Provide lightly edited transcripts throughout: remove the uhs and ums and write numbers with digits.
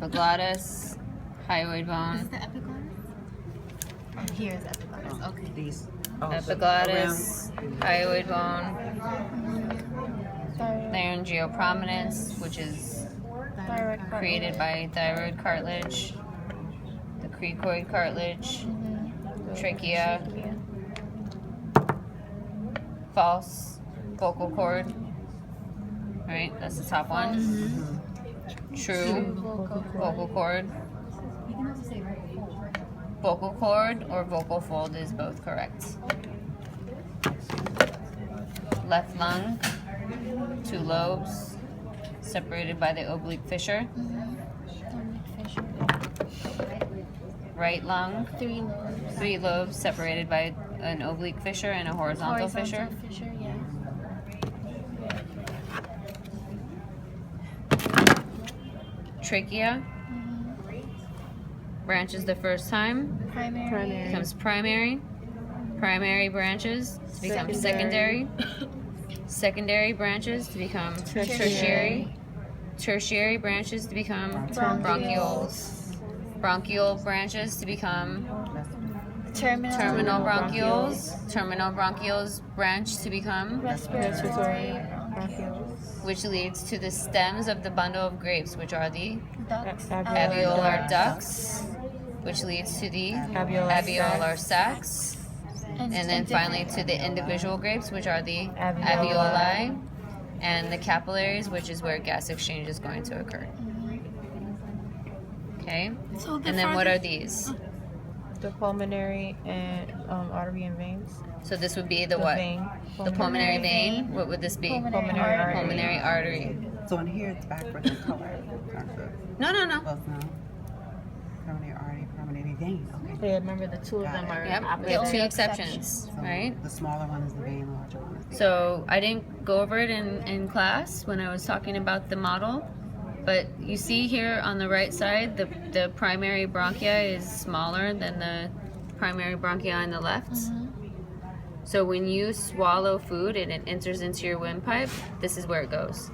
epiglottis, hyoid This is bone, the epiglottis? Oh, here is epiglottis. Okay. These. epiglottis, hyoid bone, Thyroid, laryngeal prominence, which is thyroid created by thyroid cartilage, the cricoid cartilage, trachea, false vocal cord. Right, that's the top one. True vocal cord. Vocal cord or vocal fold is both correct. Left lung, 2 lobes, separated by the oblique fissure. Right lung, 3 lobes. 3 lobes, separated by an oblique fissure and a horizontal fissure. Fissure, yeah. Trachea branches the first time, Primary. becomes primary. Primary branches to become secondary. Secondary branches to become tertiary. Tertiary branches to become bronchioles. Bronchial branches to become terminal bronchioles. Terminal bronchioles branch to become, Respiratory. which leads to the stems of the bundle of grapes, which are the Ducts. alveolar ducts, which leads to the alveolar sacs, and then finally to the individual grapes, which are the alveoli, and the capillaries, which is where gas exchange is going to occur. Okay, So the and then what are these? The pulmonary and artery and veins. So this would be the what? Vein. The pulmonary vein. What would this be? Pulmonary artery. Pulmonary artery. So in here it's backwards in color. No. Both now. Pulmonary artery, pulmonary vein. Okay. Yeah, remember the 2 of them are Yep, we opposite. have 2 only exceptions, So right? the smaller one is the vein, the larger one is the So I didn't go over it in class when I was talking about the model, but you see here on the right side, the primary bronchia is smaller than the primary bronchia on the left. So when you swallow food and it enters into your windpipe, this is where it goes.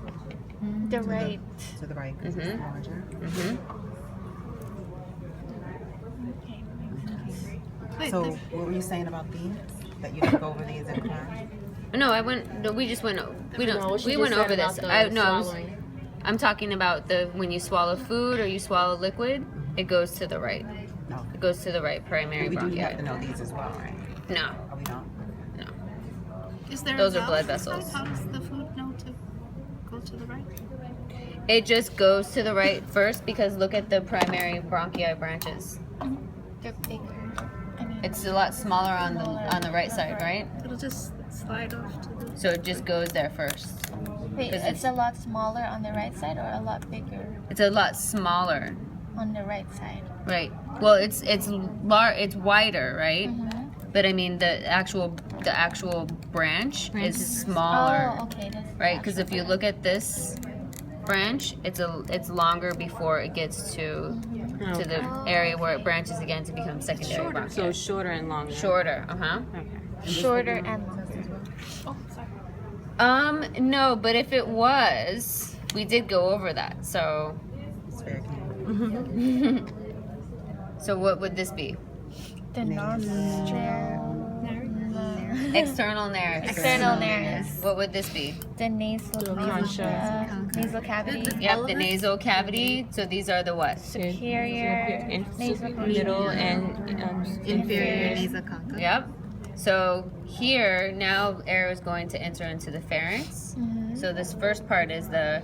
The right. to the right because it's larger. So what were you saying about these? That you didn't go over these in class? No, I went. No, we just went. We don't. No, she we just went said over about this. the I was. swallowing. I'm talking about the when you swallow food or you swallow liquid, it goes to the right. No. It goes to the right primary We do have to bronchi. know these as well, right? No, Oh, we don't? no. Is there Those a are blood valve inside? vessels. How does the food know to go to the right? It just goes to the right first because look at the primary bronchi branches. They're bigger. I mean, It's a lot smaller on the right side, right? It'll just slide off to the. So it just goes there first. wait, 'cause it's a lot smaller on the right side or a lot bigger It's a lot smaller, on the right side? right? Well, it's wider, right? But I mean the actual branch is smaller, Oh, okay. That's right? Because if you look at this branch, it's longer before it gets to the area where it branches again to become secondary bronchi. So shorter and longer. Shorter, shorter and Oh, sorry. No, but if it was, we did go over that. So, It's very clear. so what would this be? the nostril. External nares. External nares. What would this be? The nasal cavity. Yep, the nasal cavity. So these are the what? Superior nasal Middle and Inferior nasal concha. Yep. So here now air is going to enter into the pharynx. So this first part is the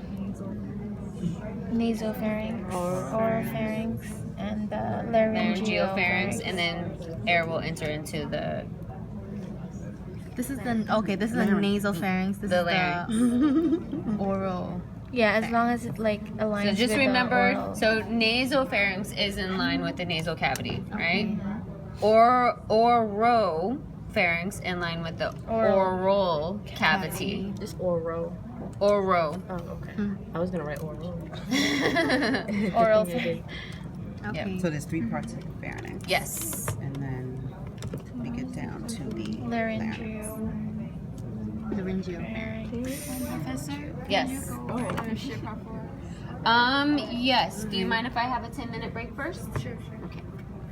nasopharynx, oropharynx, and the laryngeal laryngopharynx, and then air will enter into the This is the nasal pharynx. This The is larynx. the oral. Yeah, as long as it like aligns. So just with remember, the oral. so nasopharynx is in line with the nasal cavity, right? Or oropharynx in line with the oral cavity. Just oro. Oro. Oh, okay. I was gonna write oral. oral pharynx. Yep. So there's 3 parts of the pharynx. Yes. And then we get down to the larynx. laryngeal. Laryngeal. Professor? Yes. Yes. Do you mind if I have a 10-minute break first? Sure. Okay.